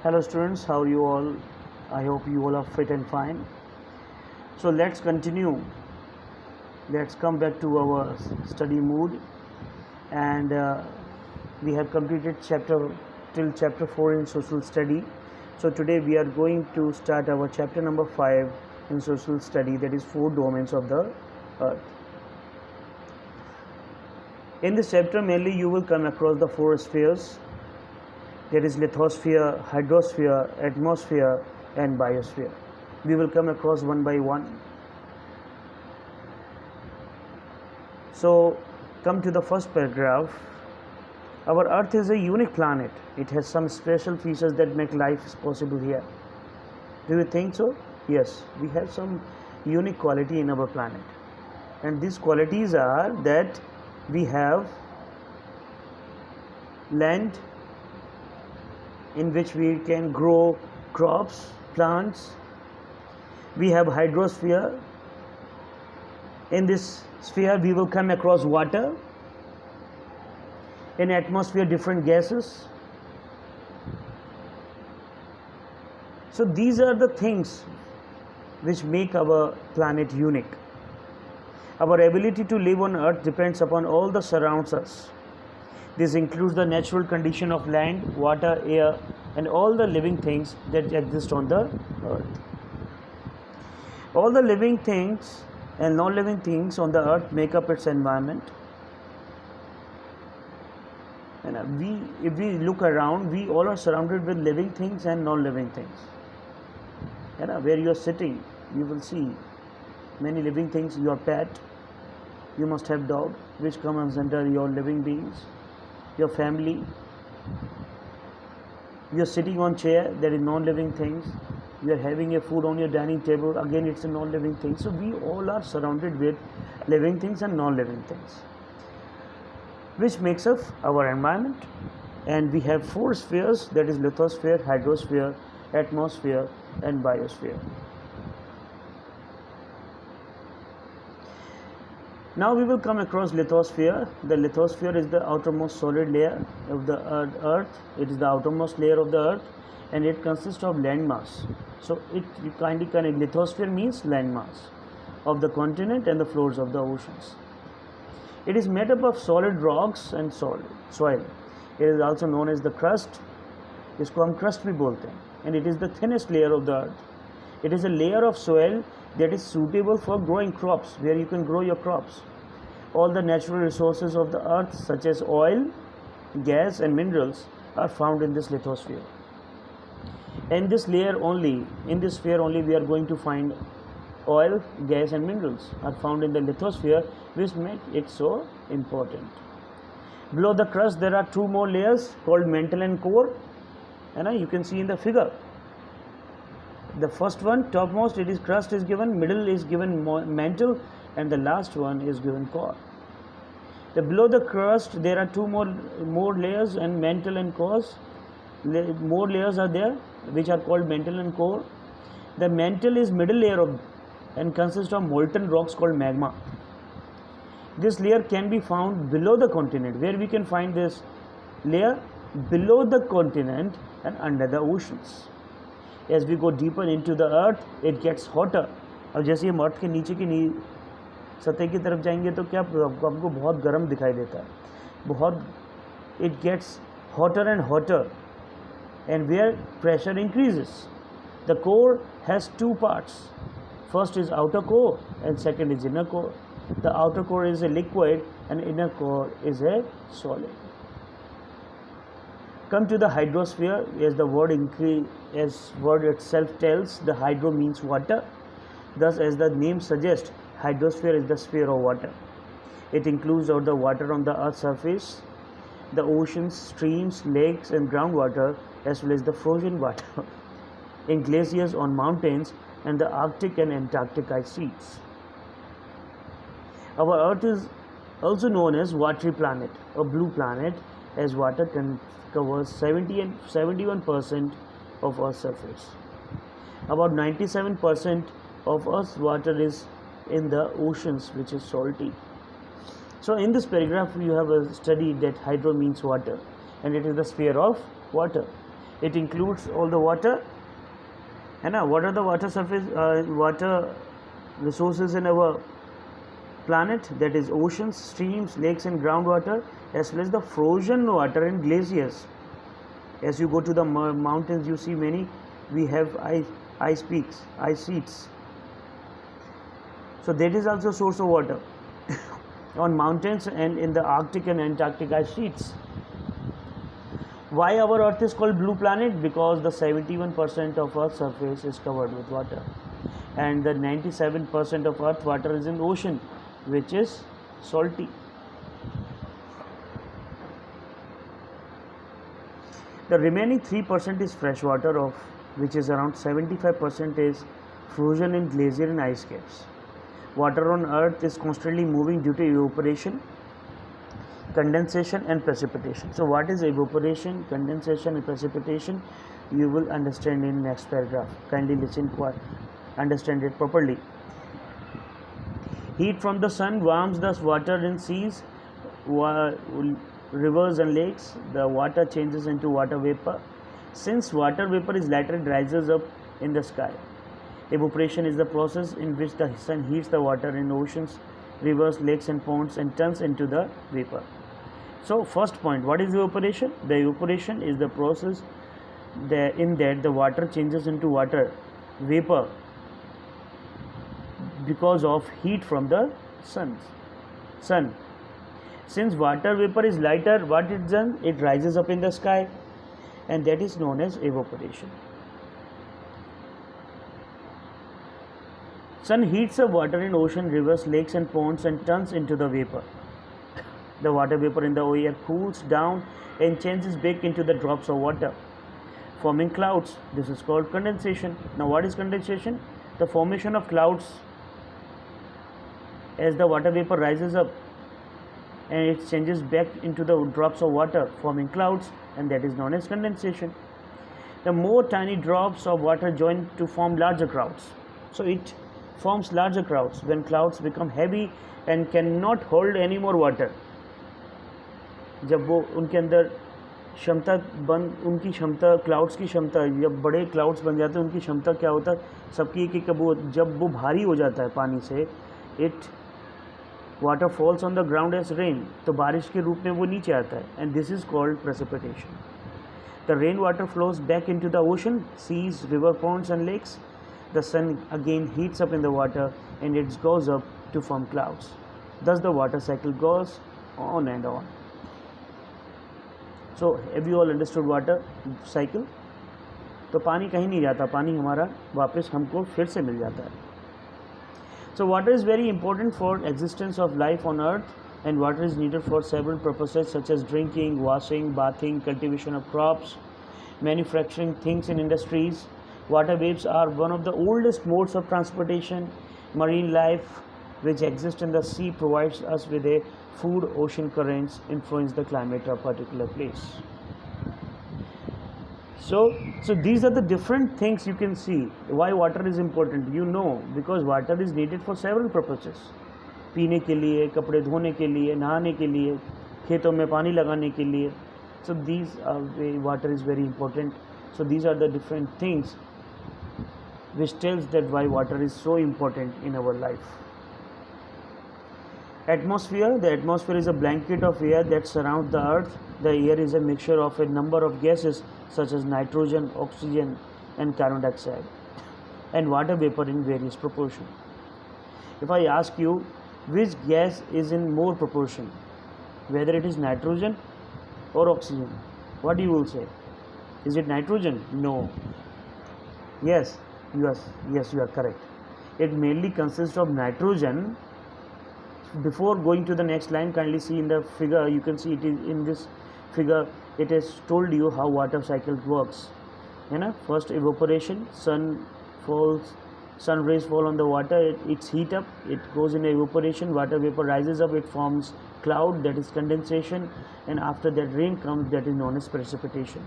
Hello students, how are you all? I hope you all are fit and fine. So let's continue. Let's come back to our study mood, and we have completed chapter 4 in social study. So today we are going to start our chapter number 5 in social study, that is 4 domains of the earth. In this chapter mainly you will come across the 4 spheres, that is lithosphere, hydrosphere, atmosphere and biosphere. We will come across one by one. So come to the first paragraph. Our earth is a unique planet. It has some special features that make life possible here. Do you think so? Yes, we have some unique quality in our planet, and these qualities are that we have land in which we can grow crops, plants. We have hydrosphere. In this sphere we will come across water. In atmosphere, different gases. So these are the things which make our planet unique. Our ability to live on earth depends upon all that surrounds us. This includes the natural condition of land, water, air, and all the living things that exist on the earth. All the living things and non-living things on the earth make up its environment. And if we look around, we all are surrounded with living things and non-living things. And where you are sitting, you will see many living things. Your pet, you must have dog, which comes under your living beings. Your family, you are sitting on chair, there is non-living things. You are having a food on your dining table, again it's a non-living thing. So we all are surrounded with living things and non-living things, which makes up our environment. And we have 4 spheres, that is lithosphere, hydrosphere, atmosphere and biosphere. Now we will come across lithosphere. The lithosphere is the outermost solid layer of the earth. It is the outermost layer of the earth, and it consists of land mass. So it kind of lithosphere means land mass of the continent and the floors of the oceans. It is made up of solid rocks and soil. It is also known as the crust. इसको हम crust भी बोलते हैं, and it is the thinnest layer of the earth. It is a layer of soil that is suitable for growing crops, where you can grow your crops. All the natural resources of the earth, such as oil, gas and minerals, are found in this lithosphere. And this layer only, in this sphere only, we are going to find oil, gas and minerals are found in the lithosphere, which make it so important. Below the crust there are 2 more layers called mantle and core, and you can see in the figure. The first one, topmost, it is crust is given, middle is given mantle, and the last one is given core. Below the crust there are 2 more layers, and mantle and cores. More layers are there, which are called mantle and core. The mantle is middle layer of and consists of molten rocks called magma. This layer can be found below the continent, where we can find this layer below the continent and under the oceans. As we go deeper into the earth, it gets hotter. अब जैसे हम अर्थ के नीचे की सतह की तरफ जाएंगे तो क्या आपको बहुत गर्म दिखाई देता है, बहुत. It gets hotter and hotter, and where pressure increases. The core has 2 parts. First is outer core and second is inner core. The outer core is a liquid and inner core is a solid. Come to the hydrosphere. As the word itself tells, the hydro means water. Thus, as the name suggests, hydrosphere is the sphere of water. It includes all the water on the earth's surface, the oceans, streams, lakes and groundwater, as well as the frozen water in glaciers on mountains and the Arctic and Antarctic ice sheets. Our earth is also known as watery planet or blue planet, as water covers 71% of Earth's surface. About 97% of Earth's water is in the oceans, which is salty. So in this paragraph you have a study that hydro means water, and it is the sphere of water. It includes all the water. And what are the water surface, water resources in our planet? That is oceans, streams, lakes, and groundwater, as well as the frozen water and glaciers. As you go to the mountains, you see many. We have ice peaks, ice sheets. So that is also a source of water on mountains and in the Arctic and Antarctic ice sheets. Why our Earth is called blue planet? Because the 71% of Earth's surface is covered with water, and the 97% of Earth water is in the ocean, which is salty. The remaining 3% is fresh water, of which is around 75% is frozen in glacier and ice caps. Water on Earth is constantly moving due to evaporation, condensation, and precipitation. So what is evaporation, condensation, and precipitation? You will understand in next paragraph. Kindly listen, understand it properly. Heat from the sun warms the water in seas, rivers, and lakes. The water changes into water vapor. Since water vapor is lighter, it rises up in the sky. Evaporation is the process in which the sun heats the water in oceans, rivers, lakes, and ponds and turns into the vapor. So first point, what is evaporation? The evaporation is the process in that the water changes into water vapor because of heat from the sun. Since water vapor is lighter, what it does? It rises up in the sky, and that is known as evaporation. Sun heats the water in ocean, rivers, lakes, and ponds and turns into the vapor. The water vapor in the air cools down and changes back into the drops of water, forming clouds. This is called condensation. Now what is condensation? The formation of clouds as the water vapor rises up and it changes back into the drops of water, forming clouds, and that is known as condensation. The more tiny drops of water join to form larger clouds. So it forms larger clouds when clouds become heavy and cannot hold any more water. जब वो उनके अंदर क्षमता उनकी क्षमता, clouds की क्षमता, जब बड़े क्लाउड्स बन जाते हैं उनकी क्षमता क्या होता है सबकी, कि वो जब वो भारी हो जाता है पानी से, it water falls on the ground as rain, तो बारिश के रूप में वो नीचे आता है, and this is called precipitation. The rain water flows back into the ocean, seas, river, ponds and lakes. The sun again heats up in the water and it goes up to form clouds. Thus the water cycle goes on and on. So have you all understood water cycle? तो पानी कहीं नहीं जाता, पानी हमारा वापस हमको फिर से मिल जाता है. So water is very important for existence of life on earth, and water is needed for several purposes such as drinking, washing, bathing, cultivation of crops, manufacturing things in industries. Water waves are one of the oldest modes of transportation. Marine life which exists in the sea provides us with a food. Ocean currents influence the climate of a particular place. So these are the different things you can see why water is important. You know, because water is needed for several purposes. पीने के लिए, कपड़े धोने के लिए, नहाने के लिए, खेतों में पानी लगाने के लिए. So these are water is very important. So these are the different things which tells that why water is so important in our life. Atmosphere. The atmosphere is a blanket of air that surrounds the earth. The air is a mixture of a number of gases such as nitrogen, oxygen, and carbon dioxide, and water vapor in various proportion. If I ask you which gas is in more proportion, whether it is nitrogen or oxygen, what you will say? Is it nitrogen? No. Yes, you are correct. It mainly consists of nitrogen. Before going to the next line, kindly see in the figure. You can see it is in this figure. It has told you how water cycle works. First evaporation, sun rays fall on the water, it's heat up, it goes in evaporation, water vapor rises up, it forms cloud, that is condensation, and after that rain comes, that is known as precipitation.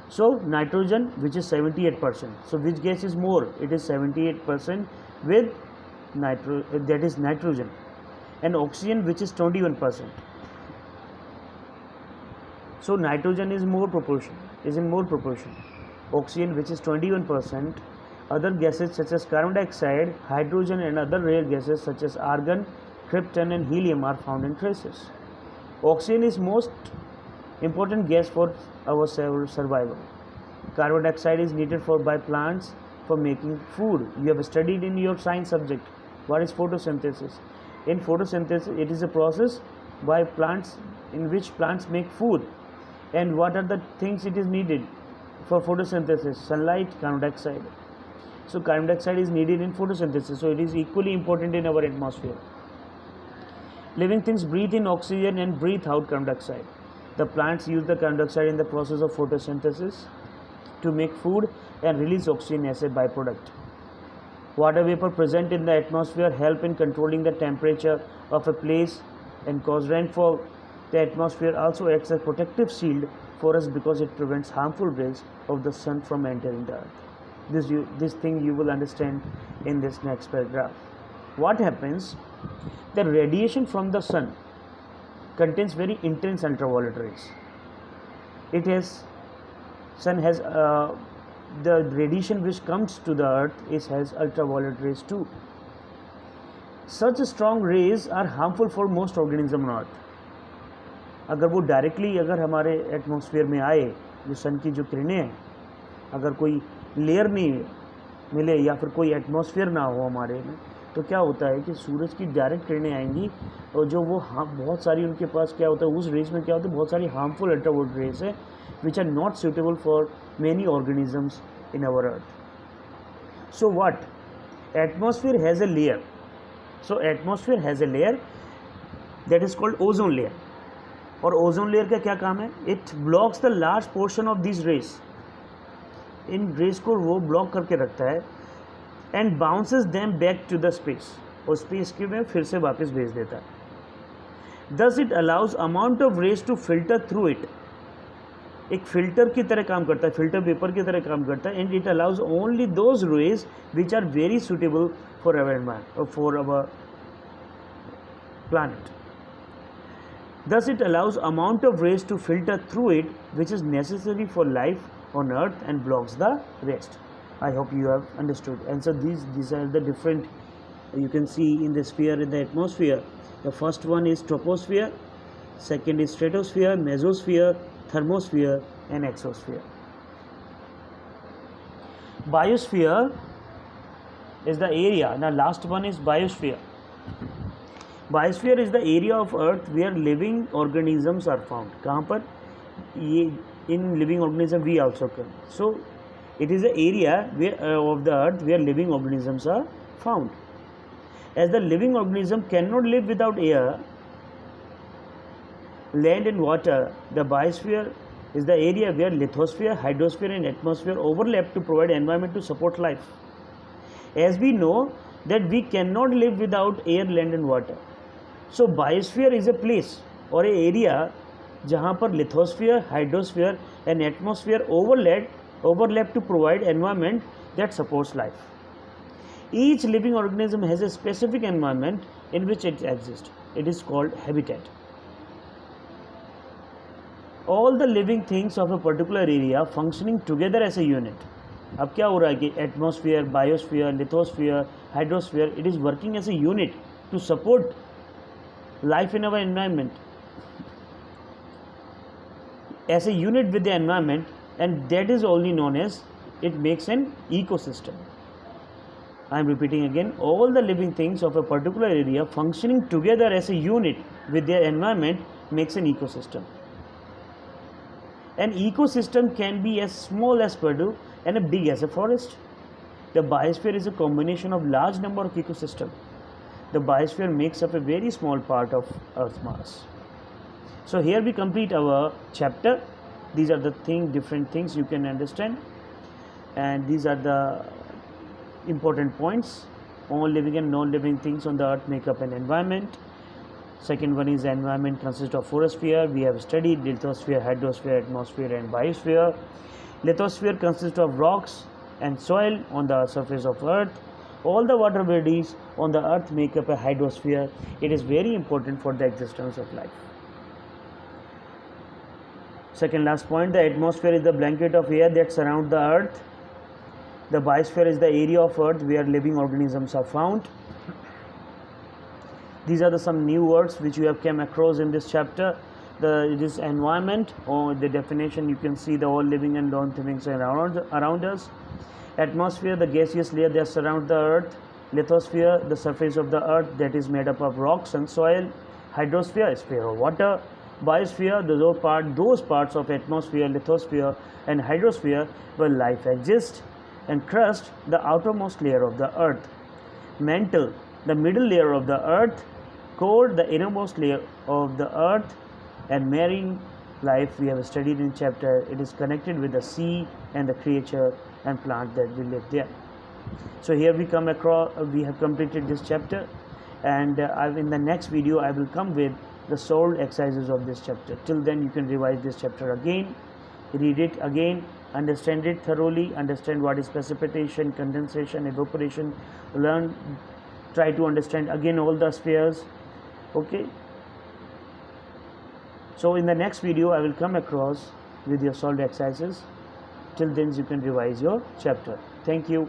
So nitrogen, which is 78%. So which gas is more? It is 78% with that is nitrogen, and oxygen, which is 21%. So nitrogen is more proportion. is in mole proportion. Oxygen, which is 21%. Other gases such as carbon dioxide, hydrogen and other rare gases such as argon, krypton and helium are found in traces. Oxygen is most important gas for our survival. Carbon dioxide is needed by plants for making food. You have studied in your science subject what is photosynthesis. In photosynthesis, it is a process by plants in which plants make food. And what are the things it is needed for photosynthesis? Sunlight, carbon dioxide. So carbon dioxide is needed in photosynthesis, so it is equally important in our atmosphere. Living things breathe in oxygen and breathe out carbon dioxide. The plants use the carbon dioxide in the process of photosynthesis to make food and release oxygen as a byproduct. Water vapor present in the atmosphere help in controlling the temperature of a place and cause rainfall. The atmosphere also acts as a protective shield for us because it prevents harmful rays of the sun from entering the earth. This thing you will understand in this next paragraph. What happens? The radiation from the sun contains very intense ultraviolet rays. Sun has the radiation which comes to the earth has ultraviolet rays too. Such strong rays are harmful for most organisms on earth. अगर वो directly अगर हमारे atmosphere में आए, जो सन की जो किरणें हैं, अगर कोई लेयर नहीं मिले या फिर कोई एटमॉस्फेयर ना हो हमारे में, तो क्या होता है कि सूरज की डायरेक्ट किरणें आएंगी और जो वो बहुत सारी उनके पास क्या होता है, उस रेस में क्या होता है, बहुत सारी हार्मफुल अल्ट्रावायलेट रेस है which are not suitable for many organisms in our earth. So what? Atmosphere has a layer. So atmosphere has a layer that is called ozone layer. और ओजोन लेयर का क्या काम है? It blocks the large portion of this rays. इन rays को वो block करके रखता है and bounces them back to the space, और स्पेस के में फिर से वापस भेज देता है. Thus it allows amount of rays to filter through it. एक फिल्टर की तरह काम करता है, फिल्टर पेपर की तरह काम करता है. And it allows only those rays which are very suitable for our environment, for our planet. Thus it allows amount of rays to filter through it which is necessary for life on earth and blocks the rest. I hope you have understood. And so these are the different, you can see in the sphere, in the atmosphere. The first one is troposphere, second is stratosphere, mesosphere, thermosphere and exosphere. Biosphere is the area. Now last one is biosphere. Biosphere is the area of earth where living organisms are found. कहाँ पर? ये in living organism we also come. So it is the area where of the earth where living organisms are found. As the living organism cannot live without air, land and water, the biosphere is the area where lithosphere, hydrosphere and atmosphere overlap to provide environment to support life. As we know that we cannot live without air, land and water. So biosphere is a place or a area जहाँ पर lithosphere, hydrosphere and atmosphere overlap to provide environment that supports life. Each living organism has a specific environment in which it exists. It is called habitat. All the living things of a particular area functioning together as a unit. अब क्या हो रहा है कि atmosphere, biosphere, lithosphere, hydrosphere, it is working as a unit to support life in our environment, as a unit with the environment, and that is only known as, it makes an ecosystem. I am repeating again, all the living things of a particular area functioning together as a unit with their environment makes an ecosystem. An ecosystem can be as small as Purdue and as big as a forest. The biosphere is a combination of large number of ecosystems. The biosphere makes up a very small part of Earth's mass. So here we complete our chapter. These are the different things you can understand, and these are the important points. All living and non-living things on the earth make up an environment. Second one is environment consists of photosphere. We have studied lithosphere, hydrosphere, atmosphere and biosphere. Lithosphere consists of rocks and soil on the surface of earth. All the water bodies on the earth make up a hydrosphere. It is very important for the existence of life. Second last point, the atmosphere is the blanket of air that surrounds the earth. The biosphere is the area of earth where living organisms are found. These are some new words which you have come across in this chapter. This environment, or the definition, you can see the all living and non-living things around us. Atmosphere, the gaseous layer that surrounds the earth. Lithosphere, the surface of the earth that is made up of rocks and soil. Hydrosphere, sphere of water. Biosphere, those parts of atmosphere, lithosphere and hydrosphere where life exists. And crust, the outermost layer of the earth. Mantle, the middle layer of the earth. Core, the innermost layer of the earth. And marine life we have studied in chapter, it is connected with the sea and the creature and plant that will live there. So here we come across, we have completed this chapter, and in the next video I will come with the solved exercises of this chapter. Till then you can revise this chapter again, read it again, understand it thoroughly, understand what is precipitation, condensation, evaporation, try to understand again all the spheres. Okay. So in the next video I will come across with your solved exercises. Till then you can revise your chapter. Thank you.